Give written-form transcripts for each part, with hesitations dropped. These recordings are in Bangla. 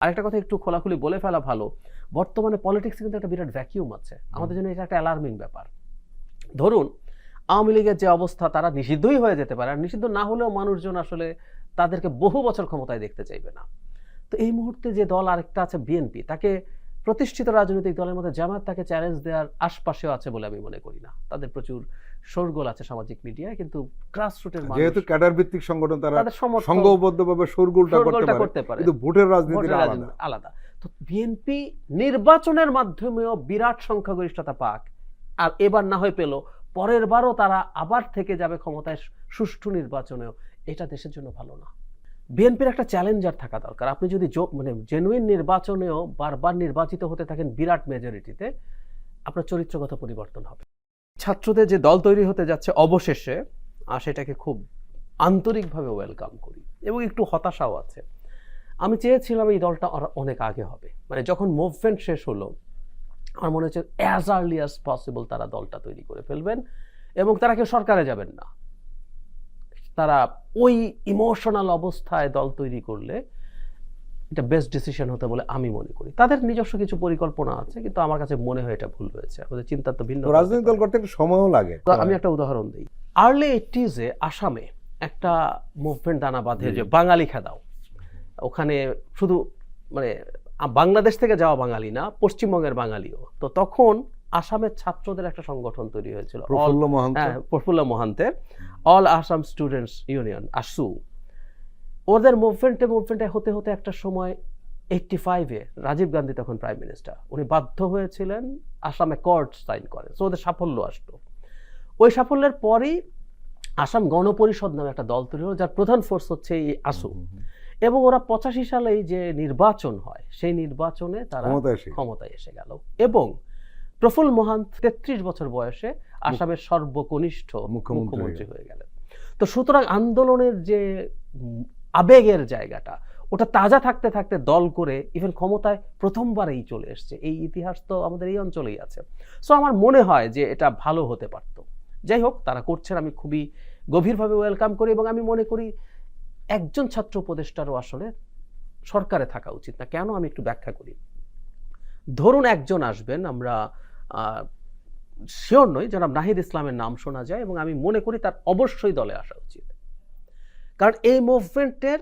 আরেকটা কথা একটু খোলাখুলি বলে ফেলা ভালো, বর্তমানে পলিটিক্সে কিন্তু একটা বিরাট ভ্যাকিউম আছে, আমাদের জন্য এটা একটা অ্যালার্মিং ব্যাপার। ধরুন আওয়ামী লীগের যে অবস্থা, তারা নিষিদ্ধই হয়ে যেতে পারে, আর নিষিদ্ধ না হলেও মানুষজন আসলে তাদেরকে বহু বছর ক্ষমতায় দেখতে চাইবে না। তো এই মুহূর্তে যে দল আরেকটা আছে বিএনপি, তাকে প্রতিষ্ঠিত রাজনৈতিক দলের মধ্যে জামায়াত তাকে চ্যালেঞ্জ দেওয়ার আশপাশেও আছে বলে আমি মনে করি না। তাদের প্রচুর শোরগোল আছে সামাজিক মিডিয়ায়, কিন্তু গ্রাসরুটের মানুষ, যেহেতু ক্যাডার ভিত্তিক সংগঠন, তারা তাদের সমর্থন সংঘবদ্ধভাবে শোরগোলটা করতে পারে, কিন্তু ভোটের রাজনীতিটা আলাদা। তো বিএনপি নির্বাচনের মাধ্যমেও বিরাট সংখ্যাগরিষ্ঠতা পাক, আর এবার না হয়ে পেল, পরের বারও তারা আবার থেকে যাবে ক্ষমতায় সুষ্ঠু নির্বাচনেও, এটা দেশের জন্য ভালো না। বিএনপির একটা চ্যালেঞ্জার থাকা দরকার। আপনি যদি মানে জেনুইন নির্বাচনেও বারবার নির্বাচিত হতে থাকেন বিরাট মেজরিটিতে, আপনার চরিত্রগত পরিবর্তন হবে। ছাত্রদের যে দল তৈরি হতে যাচ্ছে অবশেষে, সেটাকে খুব আন্তরিকভাবে ওয়েলকাম করি, এবং একটু হতাশাও আছে। আমি চেয়েছিলাম এই দলটা অনেক আগে হবে, মানে যখন মুভমেন্ট শেষ হলো আমার মনে হচ্ছে অ্যাজ আর্লি অ্যাজ পসিবল তারা দলটা তৈরি করে ফেলবেন, এবং তারা কেউ সরকারে যাবেন না। তারা ওই ইমোশনাল অবস্থায় দল তৈরি করলে এটা বেস্ট ডিসিশন হতে বলে আমি মনে করি। তাদের নিজস্ব কিছু পরিকল্পনা আছে, কিন্তু আমার কাছে মনে হয় এটা ভুল হয়েছে। আমাদের চিন্তা তো ভিন্ন। রাজনৈতিক দল করতে একটু সময়ও লাগে। আমি একটা উদাহরণ দিই। আর্লি 80s-এ আসামে একটা মুভমেন্ট দানা বাঁধে, যে বাঙালি খেদাও। ওখানে শুধু মানে বাংলাদেশ থেকে যাওয়া বাঙালি না, পশ্চিমবঙ্গের বাঙালিও। তো তখন আসামের ছাত্রদের একটা সংগঠন তৈরি হয়েছিল, প্রফুল্ল মহান্তের অল আসাম স্টুডেন্টস ইউনিয়ন, আসু। ওদের মুভমেন্টে হতে হতে একটা সময় 85-এ রাজীব গান্ধী তখন প্রাইম মিনিস্টার, উনি বাধ্য হয়েছিলেন আসামে কর্ড সাইন করেন। সো ওদের সাফল্য আসলো। ওই সাফল্যের পরই আসাম গণপরিষদ নামে একটা দল তৈরি হলো, যার প্রধান ফোর্স হচ্ছে এই আসু। এবং ওরা 85 সালেই যে নির্বাচন হয়, সেই নির্বাচনে তারা ক্ষমতায় এসে গেল, এবং প্রফুল্ল মহান্ত 33 বছর বয়সে আসামের সর্বকনিষ্ঠ মুখ্যমন্ত্রী হয়ে গেলেন। তো সুতরাং আন্দোলনের যে আবেগের জায়গাটা, ওটা তাজা থাকতে থাকতে দল করে ইভেন ক্ষমতায় প্রথমবারেই চলে এসছে। এই ইতিহাস তো আমাদের এই অঞ্চলেই আছে। সো আমার মনে হয় যে এটা ভালো হতে পারত। যাই হোক, তারা করছেন, আমি খুবই গভীরভাবে ওয়েলকাম করি, এবং আমি মনে করি একজন ছাত্র উপদেষ্টারও আসলে সরকারে থাকা উচিত না। কেন, আমি একটু ব্যাখ্যা করি। ধরুন একজন আসবেন, আমরা শিওর নই, জনাব নাহিদ ইসলামের নাম শোনা যায়, এবং আমি মনে করি তার অবশ্যই দলে আসা উচিত। কারণ এই মুভমেন্টের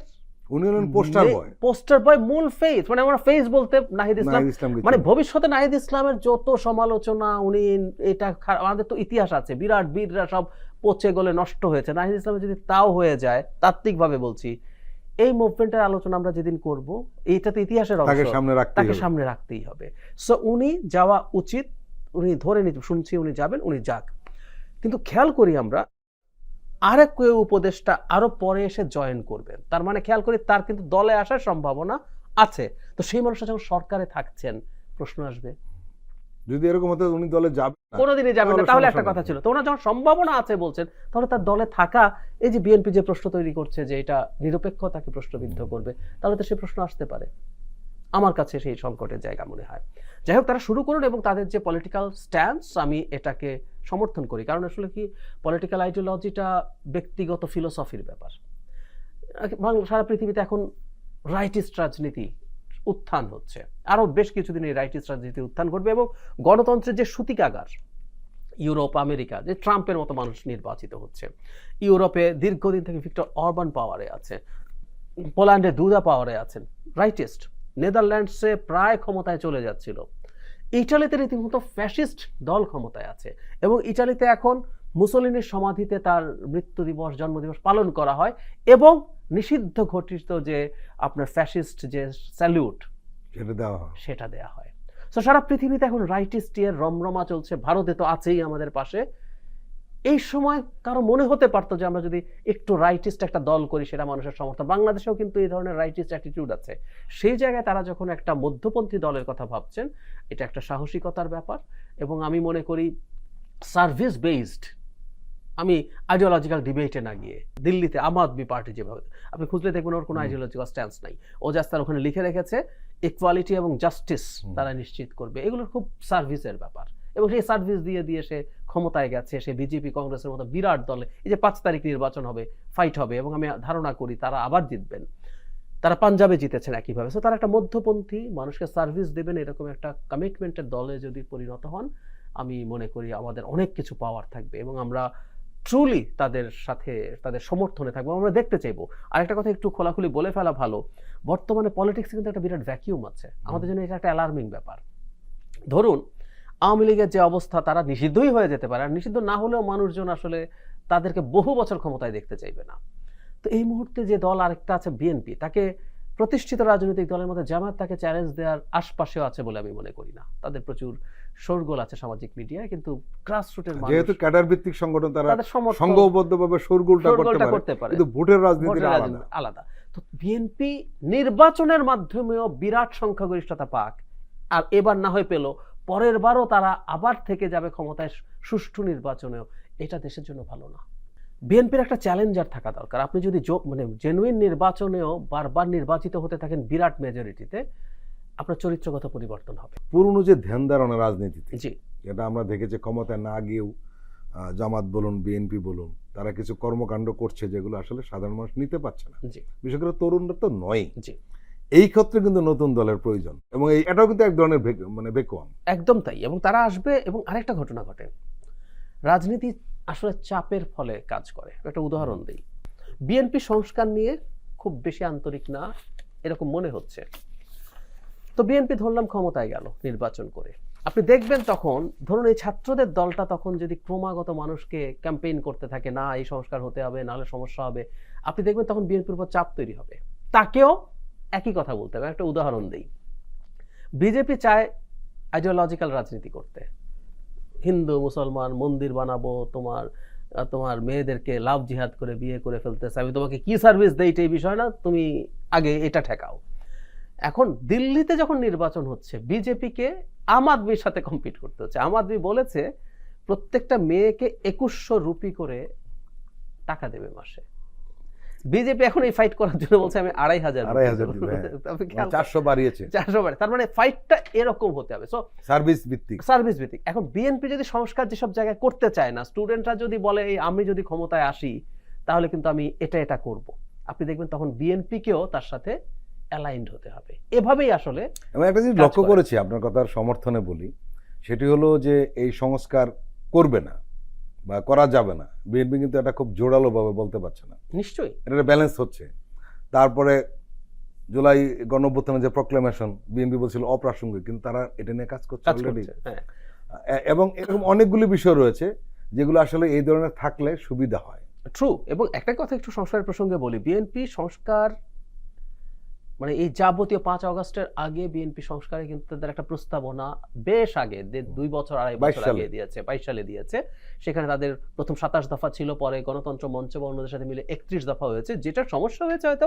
পোস্টার বয় মূল ফেস, মানে আমরা ফেস বলতে নাহিদ ইসলাম, মানে ভবিষ্যতে নাহিদ ইসলামের যত সমালোচনা, উনি এটা আমাদের তো ইতিহাস আছে, বিরাট বীররা সব পচে গলে নষ্ট হয়েছে, নাহিদ ইসলামের যদি তাও হয়ে যায়, তাত্ত্বিকভাবে বলছি, এই মুভমেন্টের আলোচনা আমরা যেদিন করব, এইটা তো ইতিহাসের অংশ, তাকে সামনে রাখতেই হবে। সো উনি যাওয়া উচিত, উনি ধরে নিতে শুনছি উনি যাবেন, উনি যাক। কিন্তু খেয়াল করি আমরা আরেক কেউ উপদেষ্টা আরো পরে এসে জয়েন করবেন, তার মানে খেয়াল করি তার কিন্তু দলে আসার সম্ভাবনা আছে। তো সেই মানুষটা যখন সরকারে থাকছেন, প্রশ্ন আসবে যদি এরকম হতো উনি দলে যাবেন না, কোনোদিনই যাবেন না, তাহলে একটা কথা ছিল। তো ওনার যখন সম্ভাবনা আছে বলছেন, তাহলে তার দলে থাকা, এই যে বিএনপি যে প্রশ্ন তৈরি করছে যে এটা নিরপেক্ষতাকে প্রশ্নবিদ্ধ করবে, তাহলে তো সেই প্রশ্ন আসতে পারে। আমার কাছে সেই সংকটের জায়গা মনে হয়। যাই হোক, তারা শুরু করুন, এবং তাদের যে পলিটিক্যাল স্ট্যান্স, আমি এটাকে সমর্থন করি। কারণ আসলে কি, পলিটিক্যাল আইডিওলজিটা ব্যক্তিগত ফিলোসফির ব্যাপার। সারা পৃথিবীতে এখন রাইটিস্ট রাজনীতি উত্থান হচ্ছে, আরো বেশ কিছুদিন এই রাইটিস্ট রাজনীতি উত্থান করবে, এবং গণতন্ত্রের যে সূতিকাগার ইউরোপ, আমেরিকা, যে ট্রাম্পের মতো মানুষ নির্বাচিত হচ্ছে, ইউরোপে দীর্ঘদিন থেকে ভিক্টর অরবান পাওয়ারে আছে, পোল্যান্ডে দুদা পাওয়ারে আছেন, রাইটিস্ট। নেদারল্যান্ডসে প্রায় ক্ষমতায় চলে যাচ্ছিল। ইটালিতে রীতিমতো ফ্যাসিস্ট দল ক্ষমতায় আছে, এবং ইটালিতে এখন মুসোলিনির সমাধিতে তার মৃত্যু দিবস, জন্মদিবস পালন করা হয়, এবং নিষিদ্ধ ঘটিত যে আপনার ফ্যাসিস্ট যে স্যালিউট, সেটা দেওয়া হয়। তো সারা পৃথিবীতে এখন রাইটিস্টের রমরমা চলছে, ভারতে তো আছেই আমাদের পাশে। এই সময় কারো মনে হতে পারতো যে আমরা যদি একটু রাইটিস্ট একটা দল করি, সেটা মানুষের সমর্থন। বাংলাদেশেও কিন্তু এই ধরনের রাইটিস্ট অ্যাটিটিউড আছে। সেই জায়গায় তারা যখন একটা মধ্যপন্থী দলের কথা ভাবছেন, এটা একটা সাহসিকতার ব্যাপার। এবং আমি মনে করি সার্ভিস বেসড, আমি আইডিওলজিক্যাল ডিবেটে না গিয়ে, দিল্লিতে আম আদমি পার্টি যেভাবে, আপনি খুঁজলে দেখবেন ওর কোনো আইডিওলজিক্যাল স্ট্যান্স নাই। ও জাস্ট তার ওখানে লিখে রেখেছে ইকুয়ালিটি এবং জাস্টিস তারা নিশ্চিত করবে। এগুলো খুব সার্ভিসের ব্যাপার, এবং সেই সার্ভিস দিয়ে দিয়ে সে ক্ষমতায় গেছে। সে বিজেপি কংগ্রেসের মতো বিরাট দলে, এই যে 5 তারিখ নির্বাচন হবে, ফাইট হবে, এবং আমি ধারণা করি তারা আবার জিতবেন। তারা পাঞ্জাবে জিতেছেন একইভাবে। সো তারা একটা মধ্যপন্থী, মানুষকে সার্ভিস দেবেন এরকম একটা কমিটমেন্টের দলে যদি পরিণত হন, আমি মনে করি আমাদের অনেক কিছু পাওয়ার থাকবে এবং আমরা ট্রুলি তাদের সাথে তাদের সমর্থনে থাকবো, আমরা দেখতে চাইবো। আর একটা কথা একটু খোলাখুলি বলে ফেলা ভালো, বর্তমানে পলিটিক্সে কিন্তু একটা বিরাট ভ্যাকিউম আছে, আমাদের জন্য এটা একটা অ্যালার্মিং ব্যাপার। ধরুন আওয়ামী লীগের যে অবস্থা, তারা নিষিদ্ধই হয়ে যেতে পারে, আর নিষিদ্ধ না হলেও মানুষজন আসলে তাদেরকে বহু বছর ক্ষমতায় দেখতে চাইবে না। তো এই মুহূর্তে যে দল আরেকটা আছে বিএনপি, তাকে প্রতিষ্ঠিত রাজনৈতিক দলের মধ্যে জামায়াত তাকে চ্যালেঞ্জ দেওয়ার আশপাশেও আছে বলে আমি মনে করি না। তাদের প্রচুর শোরগোল আছে সামাজিক মিডিয়ায়, কিন্তু গ্রাসরুটের মানুষ, যেহেতু ক্যাডার ভিত্তিক সংগঠন, তারা তাদের সমর্থন সংঘবদ্ধভাবে শোরগোলটা করতে পারে, কিন্তু ভোটের রাজনীতিটা আলাদা। তো বিএনপি নির্বাচনের মাধ্যমেও বিরাট সংখ্যাগরিষ্ঠতা পাক, আর এবার না হয় পেল, পরের বারও তারা আবার থেকে যাবে ক্ষমতায় সুষ্ঠু নির্বাচনেও, এটা দেশের জন্য ভালো না। বিএনপির একটা চ্যালেঞ্জার থাকা দরকার। আপনি যদি মানে জেনুইন নির্বাচনেও বারবার নির্বাচিত হতে থাকেন বিরাট মেজরিটিতে, আপনার চরিত্রগত পরিবর্তন হবে। পুরনো যে ধ্যান ধারণা রাজনীতিতে, জি, এটা আমরা দেখেছি ক্ষমতায় না গিয়েও জামাত বলুন, বিএনপি বলুন, তারা কিছু কর্মকাণ্ড করছে যেগুলো আসলে সাধারণ মানুষ নিতে পারছে না। জি, বিশেষ করে তরুণরা তো নয়। জি, এই ক্ষেত্রে কিন্তু নতুন দলের প্রয়োজন, এবং এটাও কিন্তু এক ধরনের মানে ভ্যাকুয়াম। একদম তাই। এবং তারা আসবে। এবং আরেকটা ঘটনা ঘটে, রাজনীতি আসলে চাপের ফলে কাজ করে। একটা উদাহরণ দিই, বিএনপি সংস্কার নিয়ে খুব বেশি আন্তরিক না এরকম মনে হচ্ছে, তো বিএনপি ধরলাম ক্ষমতায় গেল নির্বাচন করে। আপনি দেখবেন তখন, ধরুন এই ছাত্রদের দলটা তখন যদি ক্রমাগত মানুষকে ক্যাম্পেইন করতে থাকে, না এই সংস্কার হতে হবে, নাহলে সমস্যা হবে, আপনি দেখবেন তখন বিএনপির উপর চাপ তৈরি হবে, তাকেও একই কথা বলতে হবে। একটা উদাহরণ দিই, বিজেপি চায় আইডিওলজিক্যাল রাজনীতি করতে, হিন্দু মুসলমান মন্দির বানাবো, তোমার মেয়েদেরকে লাভ জিহাদ করে বিয়ে করে ফেলতেছে, আমি তোমাকে কি সার্ভিস দেই এই বিষয় না, তুমি আগে এটা ঠেকাও। এখন দিল্লিতে যখন নির্বাচন হচ্ছে, বিজেপিকে আম আদমির সাথে কম্পিট করতে হচ্ছে। আম আদমি বলেছে প্রত্যেকটা মেয়েকে 2100 রুপি করে টাকা দেবে মাসে। বিজেপি এখন এই ফাইট করার জন্য বলছে আমি 2500 400 বাড়িয়েছে। তার মানে ফাইটটা এরকম হতে হবে, সো সার্ভিস ভিত্তিক। এখন বিএনপি যদি সংস্কার যেসব জায়গায় করতে চায় না, স্টুডেন্টরা যদি বলে আমি যদি ক্ষমতায় আসি তাহলে কিন্তু আমি এটা করব, আপনি দেখবেন তখন বিএনপিকেও তার সাথে অ্যালাইন্ড হতে হবে। এভাবেই আসলে আমি একটা জিনিস লক্ষ্য করেছি, আপনার কথার সমর্থনে বলি, সেটি হলো যে এই সংস্কার করবে না বা করা যাবে না, বিএনপি কিন্তু এটা খুব জোরালো ভাবে বলতে পারছে না। নিশ্চয়ই এটা ব্যালেন্স হচ্ছে। তারপরে জুলাই গণঅভ্যুত্থানের যে প্রক্লেমেশন, বিএনপি বলছিল অপ্রাসঙ্গিক, কিন্তু তারা এটা নিয়ে কাজ করছে অলরেডি। এবং এরকম অনেকগুলি বিষয় রয়েছে যেগুলো আসলে এই ধরনের থাকলে সুবিধা হয়। ট্রু। এবং একটা কথা একটু সংস্কারের প্রসঙ্গে বলি, বিএনপি সংস্কার মানে এই যাবতীয় 5 আগস্টের আগে বিএনপি সংস্কারে কিন্তু তাদের একটা প্রস্তাবনা বেশ আগে 2 বছর 2.5 বছর আগে দিয়েছে, 22 সালে দিয়েছে। সেখানে তাদের প্রথম 27 দফা ছিল, পরে গণতন্ত্র মঞ্চ বা অন্যদের সাথে মিলে 31 দফা হয়েছে। যেটা সমস্যা হয়েছে হয়তো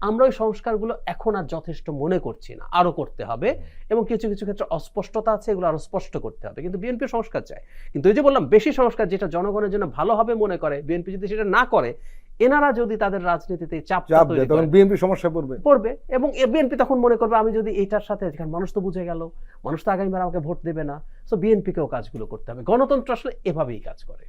আমরা ওই সংস্কারগুলো এখন আর যথেষ্ট মনে করছি না, আরো করতে হবে, এবং কিছু কিছু ক্ষেত্রে অস্পষ্টতা আছে, এগুলো আরো স্পষ্ট করতে হবে। কিন্তু বিএনপি সংস্কার চায়, কিন্তু এই যে বললাম বেশি সংস্কার যেটা জনগণের জন্য ভালো হবে মনে করে, বিএনপি যদি সেটা না করে, এনারা যদি তাদের রাজনীতিতে চাপ তৈরি করে, তখন বিএনপি সমস্যা পড়বে, এবং বিএনপি তখন মনে করবে আমি যদি এইটার সাথে, কারণ মানুষ তো বুঝে গেল মানুষ তো আগামীবার আমাকে ভোট দেবে না, সো বিএনপিকেও কাজগুলো করতে হবে। গণতন্ত্র আসলে এভাবেই কাজ করে।